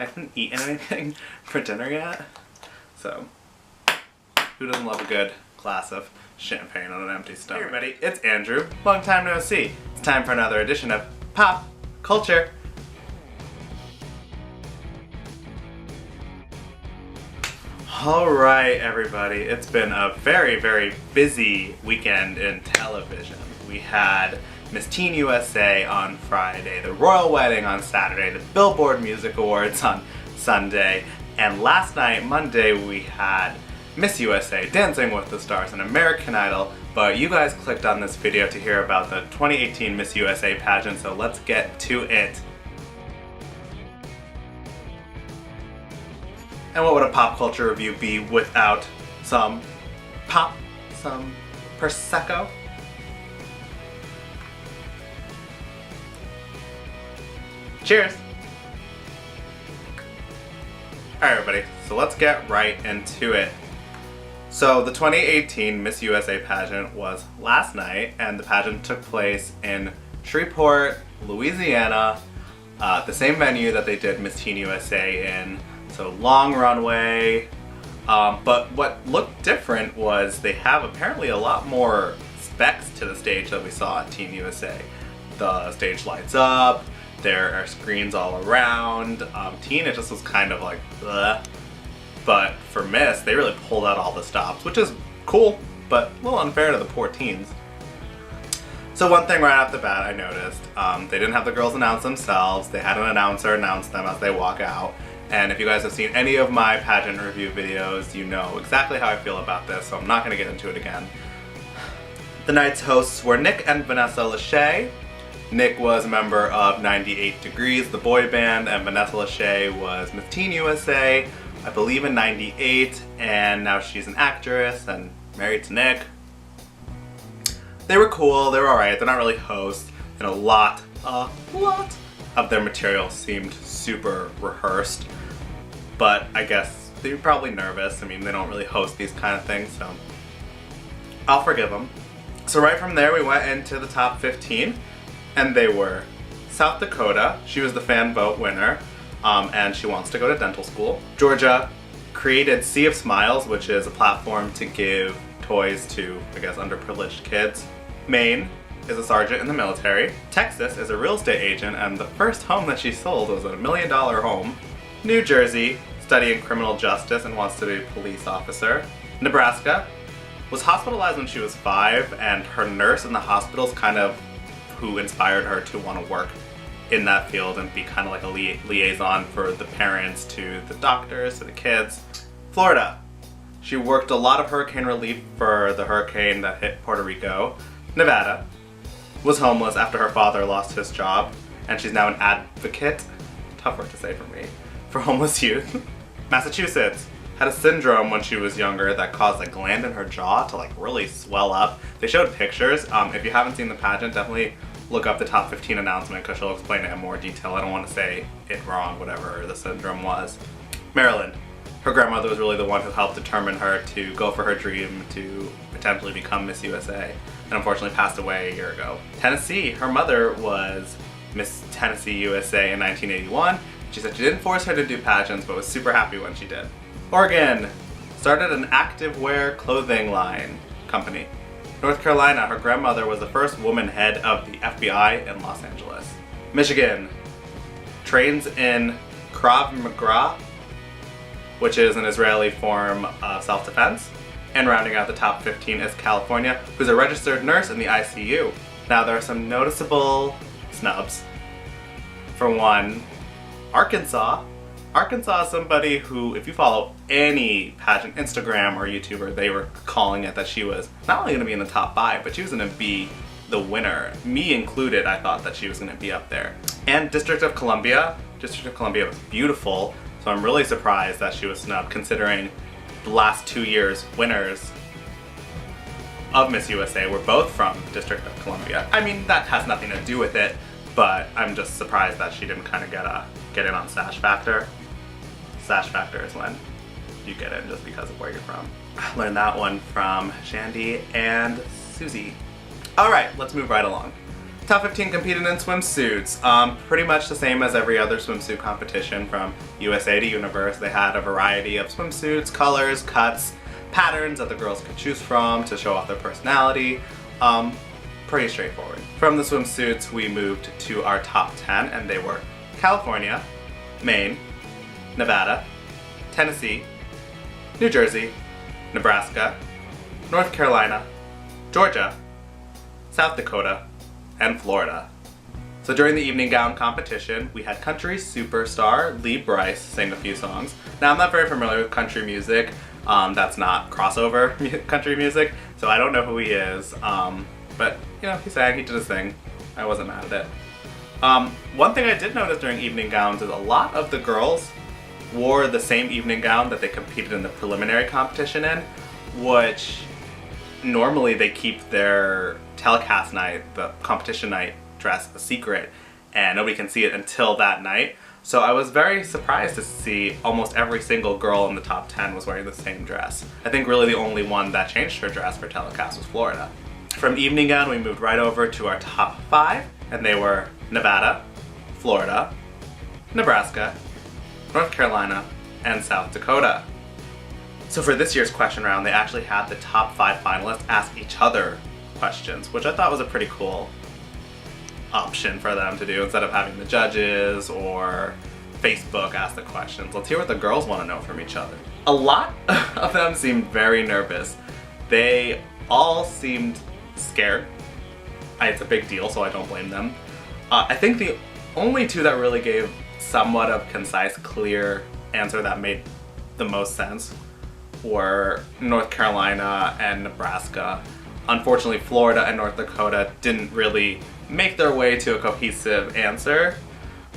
I haven't eaten anything for dinner yet. So, who doesn't love a good glass of champagne on an empty stomach? Hey everybody, it's Andrew. Long time no see. It's time for another edition of Pop Culture. Alright everybody, it's been a very, very busy weekend in television. We had Miss Teen USA on Friday, the Royal Wedding on Saturday, the Billboard Music Awards on Sunday, and last night, Monday, we had Miss USA, Dancing with the Stars, and American Idol, but you guys clicked on this video to hear about the 2018 Miss USA pageant, so let's get to it. And what would a pop culture review be without some pop, some Prosecco? Cheers! Alright everybody, so let's get right into it. So the 2018 Miss USA pageant was last night, and the pageant took place in Shreveport, Louisiana, the same venue that they did Miss Teen USA in. So long runway, but what looked different was they have apparently a lot more specs to the stage that we saw at Teen USA. The stage lights up, there are screens all around. Teen, it just was kind of like, bleh. But for Miss, they really pulled out all the stops, which is cool, but a little unfair to the poor teens. So one thing right off the bat I noticed, they didn't have the girls announce themselves, they had an announcer announce them as they walk out. And if you guys have seen any of my pageant review videos, you know exactly how I feel about this, so I'm not going to get into it again. The night's hosts were Nick and Vanessa Lachey. Nick was a member of 98 Degrees, the boy band, and Vanessa Lachey was Miss Teen USA, I believe in 98, and now she's an actress and married to Nick. They were cool, they were alright, they're not really hosts, and a lot of their material seemed super rehearsed. But I guess they were probably nervous. I mean, they don't really host these kind of things, so I'll forgive them. So right from there, we went into the top 15, and they were South Dakota. She was the fan vote winner, and she wants to go to dental school. Georgia created Sea of Smiles, which is a platform to give toys to, I guess, underprivileged kids. Maine is a sergeant in the military. Texas is a real estate agent, and the first home that she sold was a $1 million home. New Jersey, studying criminal justice and wants to be a police officer. Nebraska was hospitalized when she was 5, and her nurse in the hospital is kind of who inspired her to want to work in that field and be kind of like a liaison for the parents to the doctors to the kids. Florida, she worked a lot of hurricane relief for the hurricane that hit Puerto Rico. Nevada was homeless after her father lost his job, and she's now an advocate, tough word to say for me, for homeless youth. Massachusetts had a syndrome when she was younger that caused a gland in her jaw to like really swell up. They showed pictures. If you haven't seen the pageant, definitely look up the top 15 announcement because she'll explain it in more detail. I don't want to say it wrong, whatever the syndrome was. Maryland, her grandmother was really the one who helped determine her to go for her dream to potentially become Miss USA, and unfortunately passed away a year ago. Tennessee, her mother was Miss Tennessee USA in 1981. She said she didn't force her to do pageants, but was super happy when she did. Oregon started an activewear clothing line company. North Carolina, her grandmother was the first woman head of the FBI in Los Angeles. Michigan trains in Krav Maga, which is an Israeli form of self-defense. And rounding out the top 15 is California, who's a registered nurse in the ICU. Now there are some noticeable snubs. For one, Arkansas. Arkansas is somebody who, if you follow any pageant Instagram or YouTuber, they were calling it that she was not only going to be in the top 5, but she was going to be the winner. Me included, I thought that she was going to be up there. And District of Columbia. District of Columbia was beautiful, so I'm really surprised that she was snubbed considering the last 2 years winners of Miss USA were both from District of Columbia. I mean, that has nothing to do with it, but I'm just surprised that she didn't kind of get in on Sash Factor. Sash Factor is when you get in just because of where you're from. I learned that one from Shandy and Susie. Alright, let's move right along. Top 15 competed in swimsuits. Pretty much the same as every other swimsuit competition from USA to Universe. They had a variety of swimsuits, colors, cuts, patterns that the girls could choose from to show off their personality. Pretty straightforward. From the swimsuits, we moved to our top 10, and they were California, Maine, Nevada, Tennessee, New Jersey, Nebraska, North Carolina, Georgia, South Dakota, and Florida. So during the evening gown competition, we had country superstar Lee Brice sing a few songs. Now I'm not very familiar with country music. That's not crossover country music, so I don't know who he is. But you know, he sang, he did his thing. I wasn't mad at it. One thing I did notice during evening gowns is a lot of the girls wore the same evening gown that they competed in the preliminary competition in, which normally they keep their telecast night, the competition night dress, a secret, and nobody can see it until that night. So I was very surprised to see almost every single girl in the top 10 was wearing the same dress. I think really the only one that changed her dress for telecast was Florida. From evening gown, we moved right over to our top 5, and they were Nevada, Florida, Nebraska, North Carolina, and South Dakota. So for this year's question round, they actually had the top 5 finalists ask each other questions, which I thought was a pretty cool option for them to do instead of having the judges or Facebook ask the questions. Let's hear what the girls want to know from each other. A lot of them seemed very nervous. They all seemed scared. It's a big deal, so I don't blame them. I think the only two that really gave somewhat of concise, clear answer that made the most sense were North Carolina and Nebraska. Unfortunately, Florida and North Dakota didn't really make their way to a cohesive answer,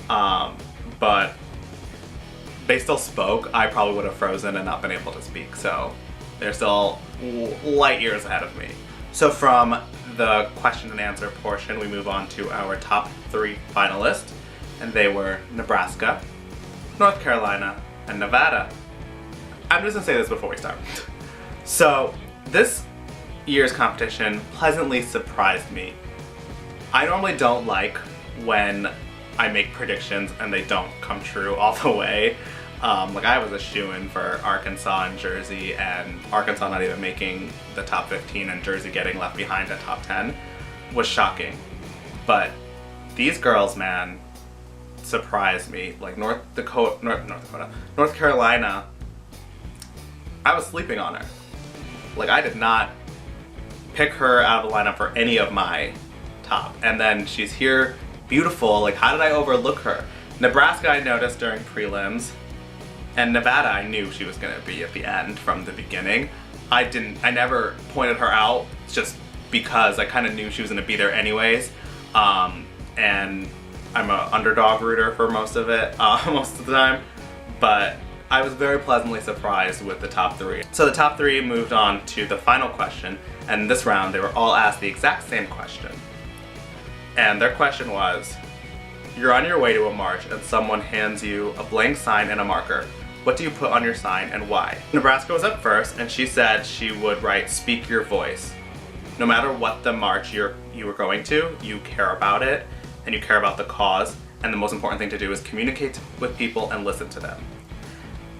but they still spoke. I probably would have frozen and not been able to speak, so they're still light years ahead of me. So from the question and answer portion, we move on to our top 3 finalists, and they were Nebraska, North Carolina, and Nevada. I'm just gonna say this before we start. So this year's competition pleasantly surprised me. I normally don't like when I make predictions and they don't come true all the way. Like I was a shoo-in for Arkansas and Jersey, and Arkansas not even making the top 15 and Jersey getting left behind at top 10 was shocking. But these girls, man, surprised me. Like North Carolina, I was sleeping on her. Like I did not pick her out of the lineup for any of my top. And then she's here, beautiful. Like how did I overlook her? Nebraska I noticed during prelims, and Nevada I knew she was gonna be at the end from the beginning. I never pointed her out just because I kind of knew she was gonna be there anyways. And I'm an underdog rooter for most of it, most of the time. But I was very pleasantly surprised with the top 3. So the top 3 moved on to the final question, and this round they were all asked the exact same question. And their question was, you're on your way to a march and someone hands you a blank sign and a marker. What do you put on your sign and why? Nebraska was up first, and she said she would write, speak your voice. No matter what the march you were going to, you care about it, and you care about the cause, and the most important thing to do is communicate with people and listen to them.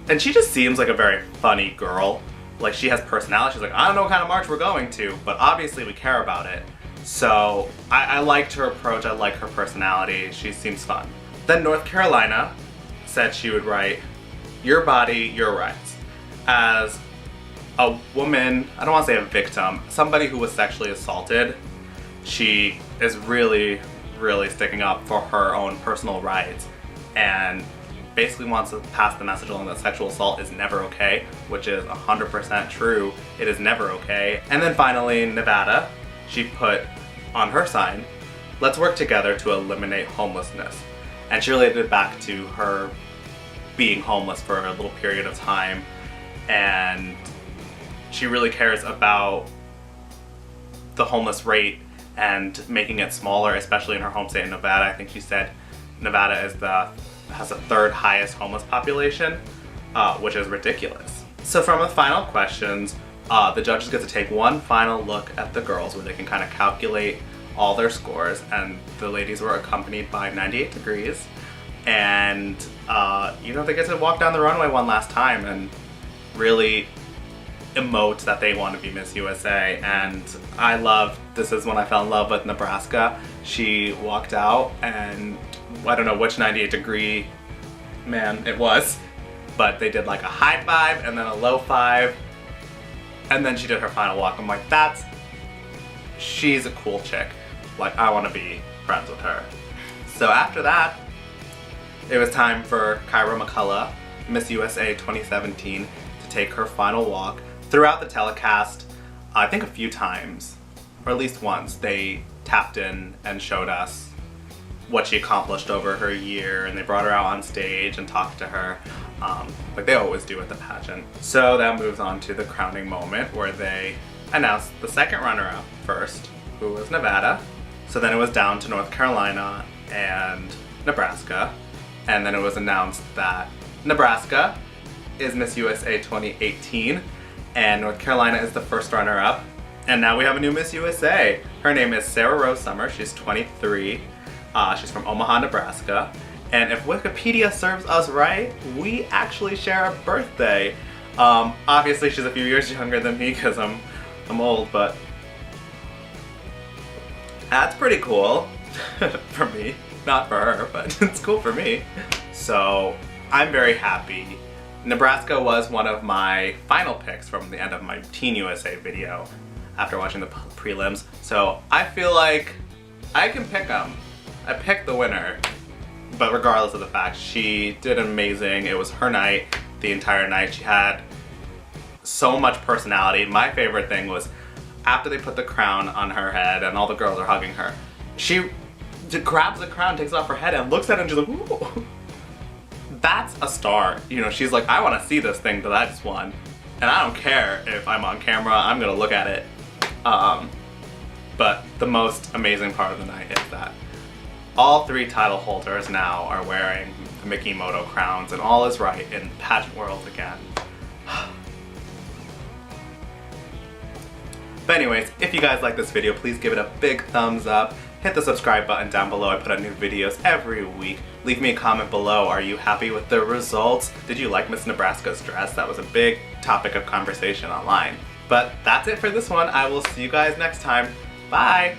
And she just seems like a very funny girl. Like she has personality. She's like, I don't know what kind of march we're going to, but obviously we care about it. So I liked her approach, I like her personality, she seems fun. Then North Carolina said she would write, your body, your rights. As a woman, I don't want to say a victim, somebody who was sexually assaulted, she is really, really sticking up for her own personal rights and basically wants to pass the message along that sexual assault is never okay, which is 100% true. It is never okay. And then finally, Nevada, she put on her sign, let's work together to eliminate homelessness. And she related it back to her being homeless for a little period of time, and she really cares about the homeless rate and making it smaller, especially in her home state in Nevada. I think she said Nevada has the 3rd highest homeless population, which is ridiculous. So from the final questions, the judges get to take one final look at the girls where they can kind of calculate all their scores, and the ladies were accompanied by 98 Degrees. And, you know, they get to walk down the runway one last time and really emote that they want to be Miss USA. And this is when I fell in love with Nebraska. She walked out, and I don't know which 98 Degree man it was, but they did like a high five and then a low five, and then she did her final walk. I'm like, she's a cool chick. Like, I want to be friends with her. So after that, it was time for Kyra McCullough, Miss USA 2017, to take her final walk. Throughout the telecast, I think a few times, or at least once, they tapped in and showed us what she accomplished over her year, and they brought her out on stage and talked to her, like they always do at the pageant. So that moves on to the crowning moment, where they announced the second runner-up first, who was Nevada. So then it was down to North Carolina and Nebraska, and then it was announced that Nebraska is Miss USA 2018, and North Carolina is the first runner-up. And now we have a new Miss USA. Her name is Sarah Rose Summer. She's 23. She's from Omaha, Nebraska. And if Wikipedia serves us right, we actually share a birthday. Obviously she's a few years younger than me because I'm old, but that's pretty cool for me. Not for her, but it's cool for me. So I'm very happy. Nebraska was one of my final picks from the end of my Teen USA video after watching the prelims. So I feel like I can pick them. I picked the winner. But regardless of the fact, she did amazing. It was her night, the entire night. She had so much personality. My favorite thing was after they put the crown on her head and all the girls are hugging her, she grabs the crown, takes it off her head, and looks at it and she's like, ooh. That's a star. You know, she's like, I want to see this thing that I just won. And I don't care if I'm on camera, I'm gonna look at it. But the most amazing part of the night is that all three title holders now are wearing the Mikimoto crowns, and all is right in the pageant world again. But anyways, if you guys like this video, please give it a big thumbs up. Hit the subscribe button down below. I put out new videos every week. Leave me a comment below. Are you happy with the results? Did you like Miss Nebraska's dress? That was a big topic of conversation online. But that's it for this one. I will see you guys next time. Bye!